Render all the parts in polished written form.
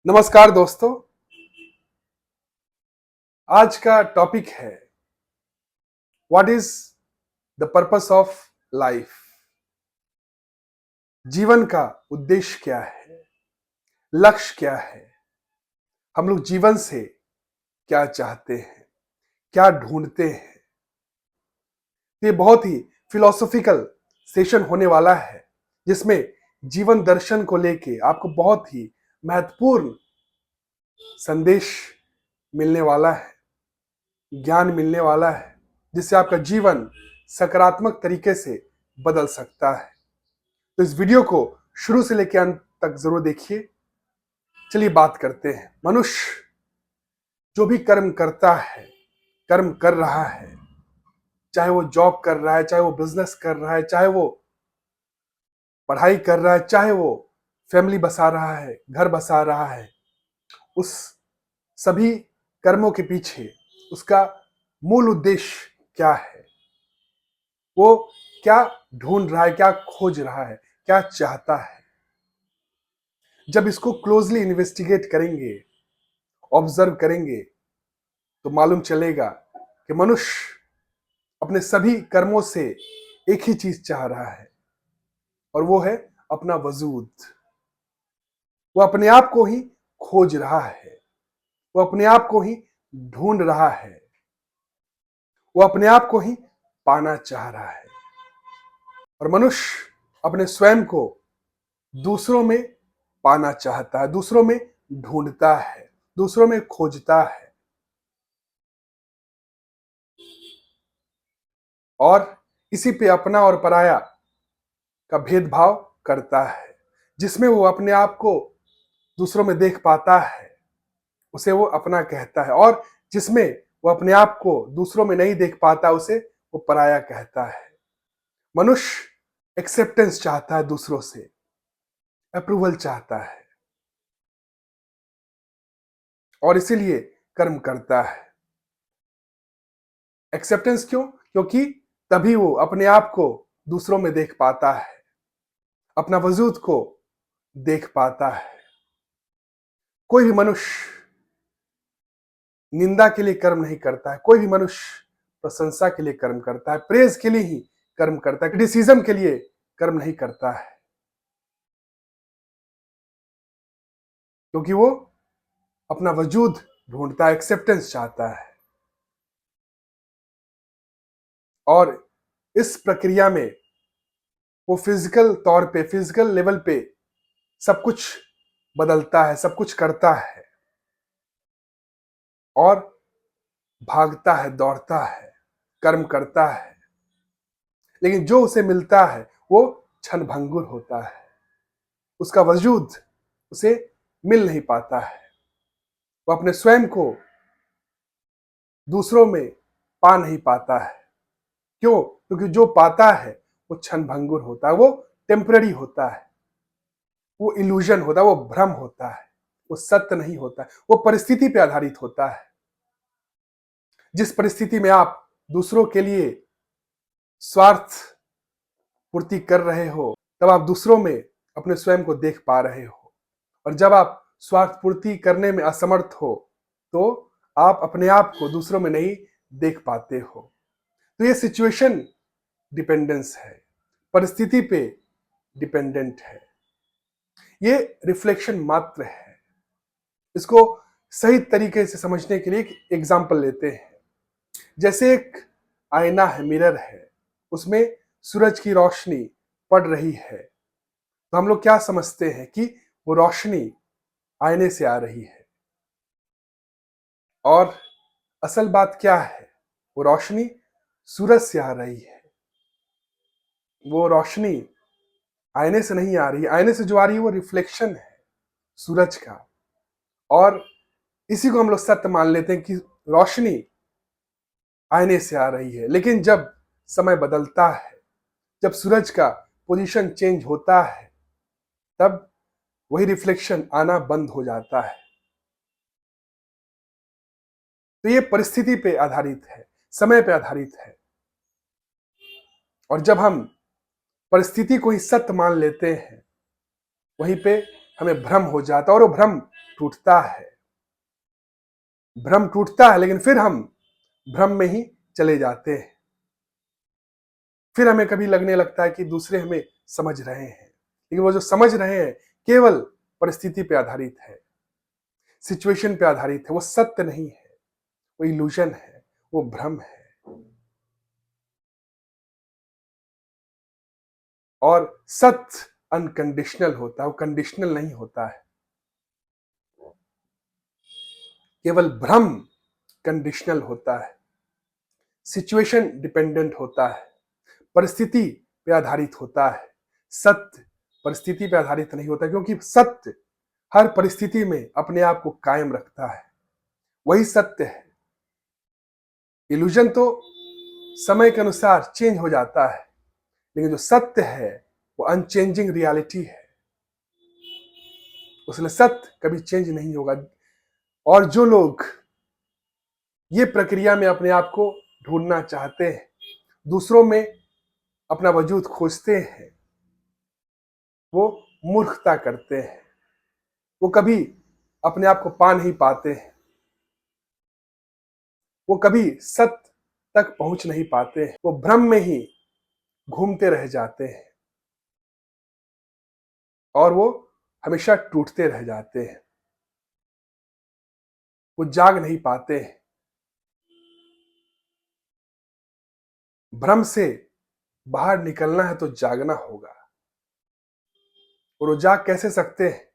नमस्कार दोस्तों। आज का टॉपिक है what is the purpose of life. जीवन का उद्देश्य क्या है, लक्ष्य क्या है, हम लोग जीवन से क्या चाहते हैं, क्या ढूंढते हैं। ये बहुत ही फिलोसॉफिकल सेशन होने वाला है जिसमें जीवन दर्शन को लेके आपको बहुत ही महत्वपूर्ण संदेश मिलने वाला है, ज्ञान मिलने वाला है, जिससे आपका जीवन सकारात्मक तरीके से बदल सकता है। तो इस वीडियो को शुरू से लेकर अंत तक जरूर देखिए। चलिए बात करते हैं। मनुष्य जो भी कर्म करता है, कर्म कर रहा है, चाहे वो जॉब कर रहा है, चाहे वो बिजनेस कर रहा है, चाहे वो पढ़ाई कर रहा है, चाहे वो फैमिली बसा रहा है, घर बसा रहा है, उस सभी कर्मों के पीछे उसका मूल उद्देश्य क्या है, वो क्या ढूंढ रहा है, क्या खोज रहा है, क्या चाहता है। जब इसको क्लोजली इन्वेस्टिगेट करेंगे, ऑब्जर्व करेंगे, तो मालूम चलेगा कि मनुष्य अपने सभी कर्मों से एक ही चीज चाह रहा है, और वो है अपना वजूद। वो अपने आप को ही खोज रहा है, वो अपने आप को ही ढूंढ रहा है, वो अपने आप को ही पाना चाह रहा है। और मनुष्य अपने स्वयं को दूसरों में पाना चाहता है, दूसरों में ढूंढता है, दूसरों में खोजता है, और इसी पे अपना और पराया का भेदभाव करता है। जिसमें वो अपने आप को दूसरों में देख पाता है उसे वो अपना कहता है, और जिसमें वो अपने आप को दूसरों में नहीं देख पाता उसे वो पराया कहता है। मनुष्य एक्सेप्टेंस चाहता है, दूसरों से अप्रूवल चाहता है, और इसीलिए कर्म करता है। एक्सेप्टेंस क्यों? क्योंकि तभी वो अपने आप को दूसरों में देख पाता है, अपना वजूद को देख पाता है। कोई भी मनुष्य निंदा के लिए कर्म नहीं करता है, कोई भी मनुष्य प्रशंसा के लिए कर्म करता है, प्रेज के लिए ही कर्म करता है, क्रिटिसिज्म के लिए कर्म नहीं करता है, क्योंकि वो अपना वजूद ढूंढता है, एक्सेप्टेंस चाहता है। और इस प्रक्रिया में वो फिजिकल तौर पे, फिजिकल लेवल पे सब कुछ बदलता है, सब कुछ करता है, और भागता है, दौड़ता है, कर्म करता है। लेकिन जो उसे मिलता है वो क्षणभंगुर होता है, उसका वजूद उसे मिल नहीं पाता है। वो अपने स्वयं को दूसरों में पा नहीं पाता है। क्यों? क्योंकि जो पाता है वो क्षणभंगुर होता है, वो टेम्पररी होता है, वो इल्यूजन होता है, वो भ्रम होता है, वो सत्य नहीं होता है, वो परिस्थिति पे आधारित होता है। जिस परिस्थिति में आप दूसरों के लिए स्वार्थ पूर्ति कर रहे हो, तब आप दूसरों में अपने स्वयं को देख पा रहे हो। और जब आप स्वार्थ पूर्ति करने में असमर्थ हो तो आप अपने आप को दूसरों में नहीं देख पाते हो। तो ये सिचुएशन डिपेंडेंस है, परिस्थिति पे डिपेंडेंट है, ये रिफ्लेक्शन मात्र है। इसको सही तरीके से समझने के लिए एक एग्जाम्पल लेते हैं। जैसे एक आईना है, मिरर है, उसमें सूरज की रोशनी पड़ रही है, तो हम लोग क्या समझते हैं कि वो रोशनी आईने से आ रही है। और असल बात क्या है? वो रोशनी सूरज से आ रही है। वो रोशनी आईने से नहीं आ रही है, आईने से जो आ रही है वो रिफ्लेक्शन है सूरज का। और इसी को हम लोग सत्य मान लेते हैं कि रोशनी आईने से आ रही है। लेकिन जब समय बदलता है, जब सूरज का पोजीशन चेंज होता है, तब वही रिफ्लेक्शन आना बंद हो जाता है। तो ये परिस्थिति पे आधारित है, समय पे आधारित है। और जब हम परिस्थिति को ही सत्य मान लेते हैं, वहीं पे हमें भ्रम हो जाता है, और वो भ्रम टूटता है, भ्रम टूटता है, लेकिन फिर हम भ्रम में ही चले जाते हैं। फिर हमें कभी लगने लगता है कि दूसरे हमें समझ रहे हैं, लेकिन वो जो समझ रहे हैं केवल परिस्थिति पे आधारित है, सिचुएशन पे आधारित है। वो सत्य नहीं है, वो इल्यूजन है, वो भ्रम है। और सत्य अनकंडीशनल होता है, वो कंडीशनल नहीं होता है। केवल भ्रम कंडीशनल होता है, सिचुएशन डिपेंडेंट होता है, परिस्थिति पे आधारित होता है। सत्य परिस्थिति पे आधारित नहीं होता, क्योंकि सत्य हर परिस्थिति में अपने आप को कायम रखता है, वही सत्य है। इल्यूजन तो समय के अनुसार चेंज हो जाता है, लेकिन जो सत्य है वो अनचेंजिंग रियलिटी है, उसमें सत्य कभी चेंज नहीं होगा। और जो लोग ये प्रक्रिया में अपने आप को ढूंढना चाहते हैं, दूसरों में अपना वजूद खोजते हैं, वो मूर्खता करते हैं। वो कभी अपने आप को पा नहीं पाते हैं, वो कभी सत्य तक पहुंच नहीं पाते हैं, वो भ्रम में ही घूमते रह जाते हैं और वो हमेशा टूटते रह जाते हैं, वो जाग नहीं पाते हैं। भ्रम से बाहर निकलना है तो जागना होगा, और वो जाग कैसे सकते हैं?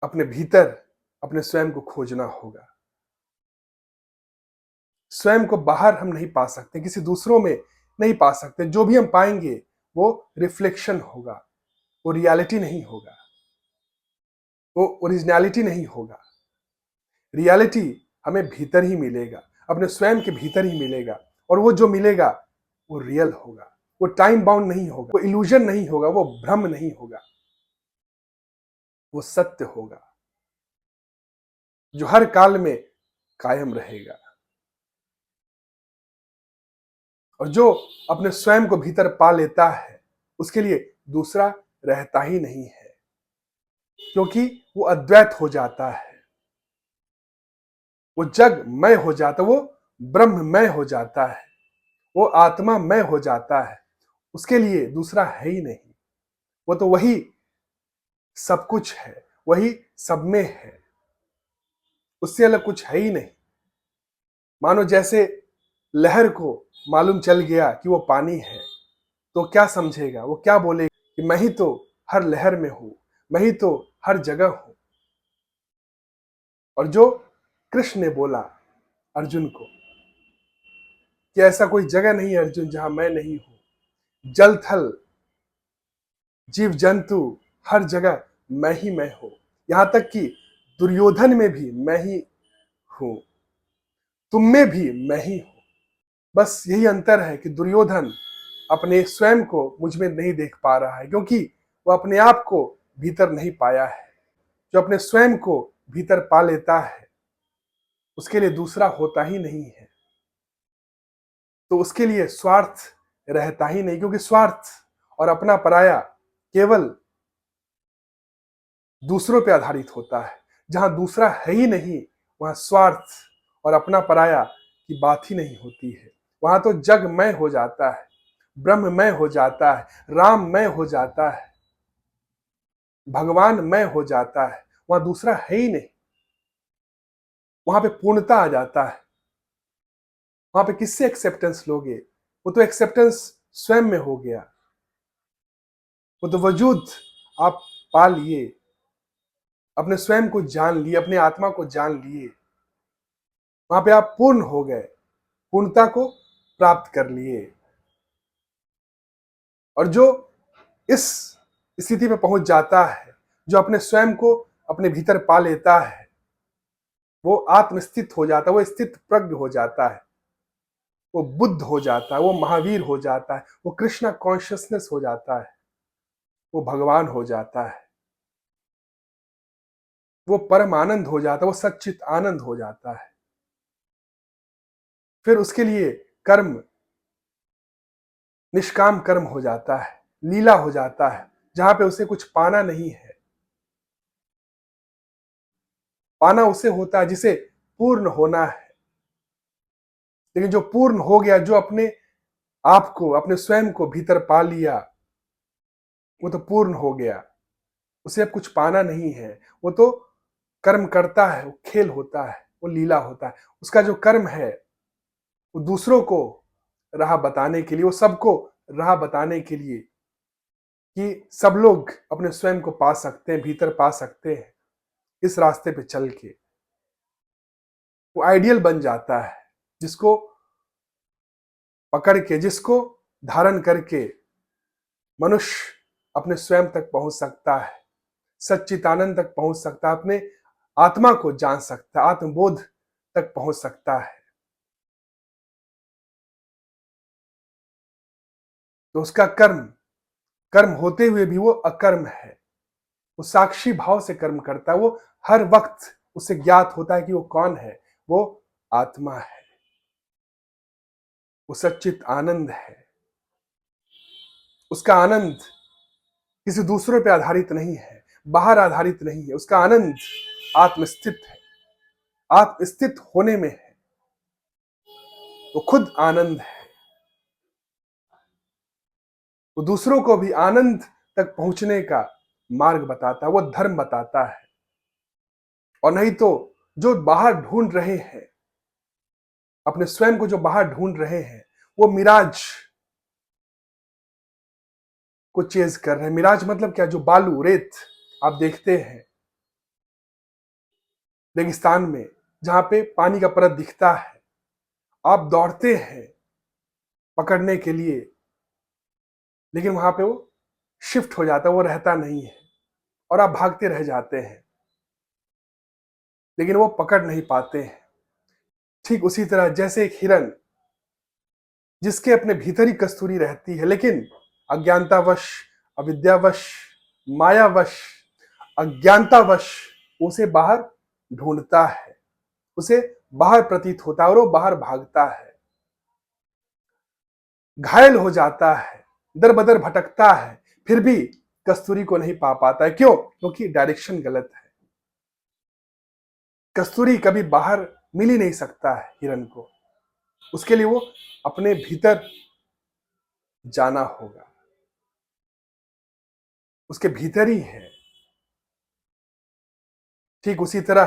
अपने भीतर अपने स्वयं को खोजना होगा। स्वयं को बाहर हम नहीं पा सकते, किसी दूसरों में नहीं पा सकते। जो भी हम पाएंगे वो रिफ्लेक्शन होगा, वो रियलिटी नहीं होगा, वो ओरिजिनलिटी नहीं होगा। रियलिटी हमें भीतर ही मिलेगा, अपने स्वयं के भीतर ही मिलेगा, और वो जो मिलेगा वो रियल होगा, वो टाइम बाउंड नहीं होगा, वो इल्यूजन नहीं होगा, वो भ्रम नहीं होगा, वो सत्य होगा जो हर काल में कायम रहेगा। और जो अपने स्वयं को भीतर पा लेता है उसके लिए दूसरा रहता ही नहीं है, क्योंकि वो अद्वैत हो जाता है, वो जगमय हो जाता है, वो ब्रह्ममय हो जाता है, वो आत्मामय हो जाता है। उसके लिए दूसरा है ही नहीं, वो तो वही सब कुछ है, वही सब में है, उससे अलग कुछ है ही नहीं। मानो जैसे लहर को मालूम चल गया कि वो पानी है, तो क्या समझेगा, वो क्या बोलेगा कि मैं ही तो हर लहर में हूं, मैं ही तो हर जगह हूं। और जो कृष्ण ने बोला अर्जुन को कि ऐसा कोई जगह नहीं है अर्जुन जहां मैं नहीं हूं, जल थल जीव जंतु हर जगह मैं हूं, यहां तक कि दुर्योधन में भी मैं ही हूं, तुम में भी मैं ही हूं। बस यही अंतर है कि दुर्योधन अपने स्वयं को मुझ में नहीं देख पा रहा है, क्योंकि वो अपने आप को भीतर नहीं पाया है। जो अपने स्वयं को भीतर पा लेता है उसके लिए दूसरा होता ही नहीं है, तो उसके लिए स्वार्थ रहता ही नहीं, क्योंकि स्वार्थ और अपना पराया केवल दूसरों पे आधारित होता है। जहां दूसरा है ही नहीं वहां स्वार्थ और अपना पराया की बात ही नहीं होती है। वहां तो जगमय हो जाता है, ब्रह्ममय हो जाता है, राममय हो जाता है, भगवानमय हो जाता है। वहां दूसरा है ही नहीं, वहां पे पूर्णता आ जाता है। वहां पे किससे एक्सेप्टेंस लोगे? वो तो एक्सेप्टेंस स्वयं में हो गया, वो तो वजूद आप पा लिए, अपने स्वयं को जान लिए, अपने आत्मा को जान लिए। वहां पे आप पूर्ण हो गए, पूर्णता को प्राप्त कर लिए। और जो इस स्थिति पे पहुंच जाता है, जो अपने स्वयं को अपने भीतर पा लेता है, वो आत्मस्थित हो जाता है, वो स्थित प्रज्ञ हो जाता है, वो बुद्ध हो जाता है, वो महावीर हो जाता है, वो कृष्णा कॉन्शियसनेस हो जाता है, वो भगवान हो जाता है, वो परम आनंद हो जाता है, वो सच्चित आनंद हो जाता है। फिर उसके लिए कर्म निष्काम कर्म हो जाता है, लीला हो जाता है, जहां पे उसे कुछ पाना नहीं है, पाना उसे होता है जिसे पूर्ण होना है। लेकिन जो पूर्ण हो गया, जो अपने आप को, अपने स्वयं को भीतर पा लिया, वो तो पूर्ण हो गया। उसे अब कुछ पाना नहीं है। वो तो कर्म करता है, वो खेल होता है, वो लीला होता है। उसका जो कर्म है वो दूसरों को राह बताने के लिए, वो सबको राह बताने के लिए, कि सब लोग अपने स्वयं को पा सकते हैं, भीतर पा सकते हैं। इस रास्ते पे चल के वो आइडियल बन जाता है, जिसको पकड़ के, जिसको धारण करके मनुष्य अपने स्वयं तक पहुंच सकता है, सच्चिदानंद तक पहुंच सकता है, अपने आत्मा को जान सकता है, आत्मबोध तक पहुंच सकता है। तो उसका कर्म, कर्म होते हुए भी वो अकर्म है। वो साक्षी भाव से कर्म करता है। वो हर वक्त उसे ज्ञात होता है कि वो कौन है। वो आत्मा है, वो सच्चित आनंद है। उसका आनंद किसी दूसरों पे आधारित नहीं है, बाहर आधारित नहीं है। उसका आनंद आत्मस्थित है, आत्मस्थित होने में है। वो खुद आनंद है। वो दूसरों को भी आनंद तक पहुंचने का मार्ग बताता है, वो धर्म बताता है। और नहीं तो जो बाहर ढूंढ रहे हैं, अपने स्वयं को जो बाहर ढूंढ रहे हैं, वो मिराज को चेज कर रहे हैं। मिराज मतलब क्या? जो बालू, रेत आप देखते हैं रेगिस्तान में, जहां पे पानी का परत दिखता है, आप दौड़ते हैं पकड़ने के लिए, लेकिन वहां पे वो शिफ्ट हो जाता है, वो रहता नहीं है, और आप भागते रह जाते हैं, लेकिन वो पकड़ नहीं पाते हैं। ठीक उसी तरह जैसे एक हिरन, जिसके अपने भीतर ही कस्तूरी रहती है, लेकिन अज्ञानतावश, अविद्यावश, मायावश, अज्ञानतावश उसे बाहर ढूंढता है, उसे बाहर प्रतीत होता है, और वो बाहर भागता है, घायल हो जाता है, दर बदर भटकता है, फिर भी कस्तूरी को नहीं पा पाता है। क्यों? क्योंकि डायरेक्शन गलत है। कस्तूरी कभी बाहर मिल ही नहीं सकता है हिरन को। उसके लिए वो अपने भीतर जाना होगा, उसके भीतर ही है। ठीक उसी तरह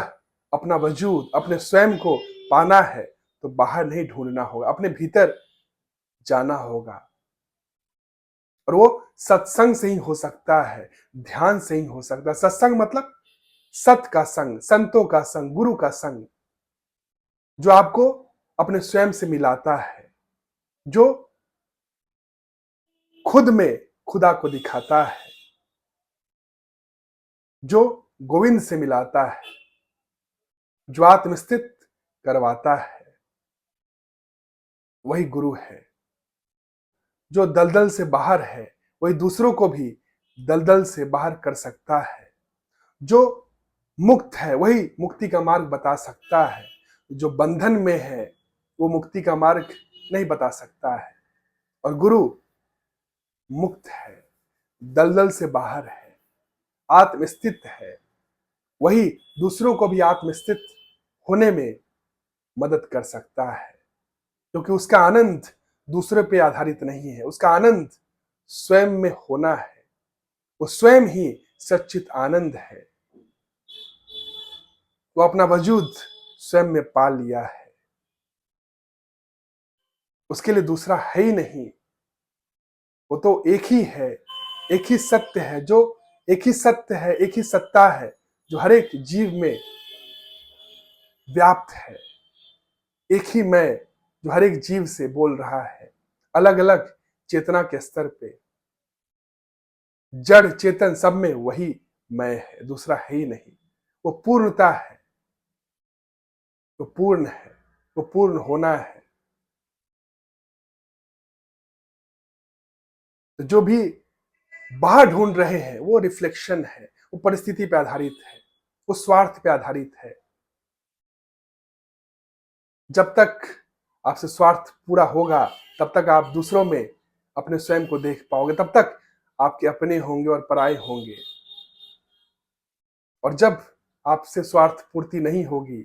अपना वजूद, अपने स्वयं को पाना है तो बाहर नहीं ढूंढना होगा, अपने भीतर जाना होगा। और वो सत्संग से ही हो सकता है, ध्यान से ही हो सकता है। सत्संग मतलब सत का संग, संतों का संग, गुरु का संग, जो आपको अपने स्वयं से मिलाता है, जो खुद में खुदा को दिखाता है, जो गोविंद से मिलाता है, जो आत्मस्थित करवाता है, वही गुरु है। जो दलदल से बाहर है, वही दूसरों को भी दलदल से बाहर कर सकता है। जो मुक्त है, वही मुक्ति का मार्ग बता सकता है। जो बंधन में है, वो मुक्ति का मार्ग नहीं बता सकता है। और गुरु मुक्त है, दलदल से बाहर है, आत्मस्थित है। वही दूसरों को भी आत्मस्थित होने में मदद कर सकता है, क्योंकि उसका आनंद दूसरे पे आधारित नहीं है। उसका आनंद स्वयं में होना है। वो स्वयं ही सच्चित आनंद है। वो अपना वजूद स्वयं में पा लिया है। उसके लिए दूसरा है ही नहीं। वो तो एक ही है, एक ही सत्य है, जो एक ही सत्य है, एक ही सत्ता है, जो हर एक जीव में व्याप्त है। एक ही मैं, जो हर एक जीव से बोल रहा है, अलग अलग चेतना के स्तर पे। जड़ चेतन सब में वही मैं है, दूसरा है ही नहीं। वो पूर्णता है, वो पूर्ण है, वो पूर्ण होना है। तो जो भी बाहर ढूंढ रहे हैं, वो रिफ्लेक्शन है, वो परिस्थिति पे आधारित है, वो स्वार्थ पे आधारित है। जब तक आपसे स्वार्थ पूरा होगा, तब तक आप दूसरों में अपने स्वयं को देख पाओगे, तब तक आपके अपने होंगे और पराये होंगे। और जब आपसे स्वार्थ पूर्ति नहीं होगी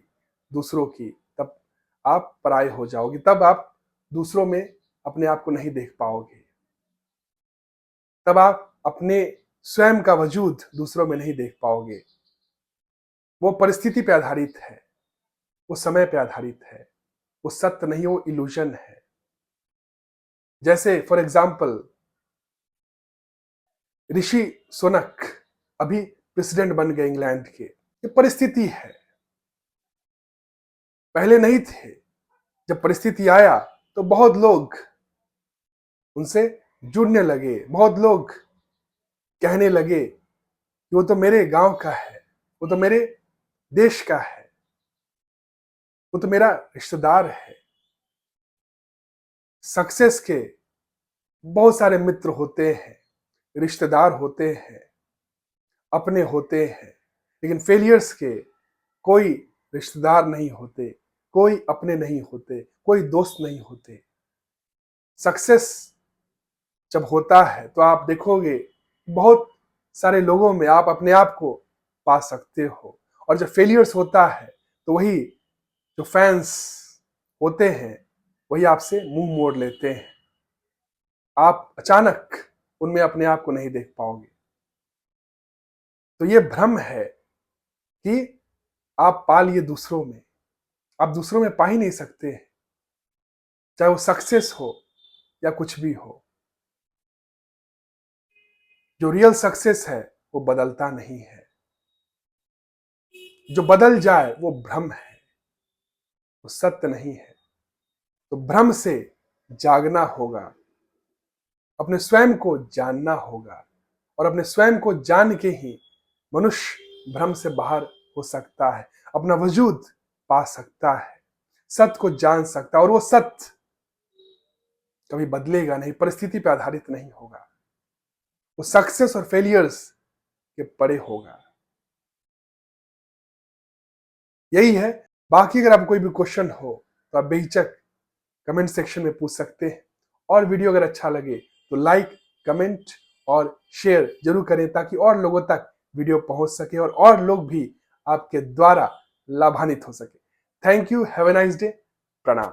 दूसरों की, तब आप पराये हो जाओगे, तब आप दूसरों में अपने आप को नहीं देख पाओगे, तब आप अपने स्वयं का वजूद दूसरों में नहीं देख पाओगे। वो परिस्थिति पे आधारित है, वो समय पे आधारित है, वो सत्य नहीं, वो इल्यूजन है। जैसे फॉर एग्जाम्पल ऋषि सुनक अभी प्रेसिडेंट बन गए इंग्लैंड के, ये परिस्थिति है, पहले नहीं थे। जब परिस्थिति आया तो बहुत लोग उनसे जुड़ने लगे, बहुत लोग कहने लगे कि वो तो मेरे गांव का है, वो तो मेरे देश का है, वो तो मेरा रिश्तेदार है। सक्सेस के बहुत सारे मित्र होते हैं, रिश्तेदार होते हैं, अपने होते हैं, लेकिन फेलियर्स के कोई रिश्तेदार नहीं होते, कोई अपने नहीं होते, कोई दोस्त नहीं होते। सक्सेस जब होता है तो आप देखोगे बहुत सारे लोगों में आप अपने आप को पा सकते हो, और जब फेलियर्स होता है तो वही जो फैंस होते हैं वही आपसे मुंह मोड़ लेते हैं। आप अचानक उनमें अपने आप को नहीं देख पाओगे। तो ये भ्रम है कि आप पा लिए दूसरों में, आप दूसरों में पा ही नहीं सकते, चाहे वो सक्सेस हो या कुछ भी हो। जो रियल सक्सेस है वो बदलता नहीं है, जो बदल जाए वो भ्रम है, वो सत्य नहीं है। तो भ्रम से जागना होगा, अपने स्वयं को जानना होगा, और अपने स्वयं को जान के ही मनुष्य भ्रम से बाहर हो सकता है, अपना वजूद पा सकता है, सत्य को जान सकता है। और वो सत्य कभी बदलेगा नहीं, परिस्थिति पर आधारित नहीं होगा, वो सक्सेस और फेलियर्स के परे होगा। यही है। बाकी अगर आपको कोई भी क्वेश्चन हो तो आप बेहिचक कमेंट सेक्शन में पूछ सकते हैं, और वीडियो अगर अच्छा लगे तो लाइक, कमेंट और शेयर जरूर करें, ताकि और लोगों तक वीडियो पहुंच सके और लोग भी आपके द्वारा लाभान्वित हो सके। Thank you, have a nice day, प्रणाम।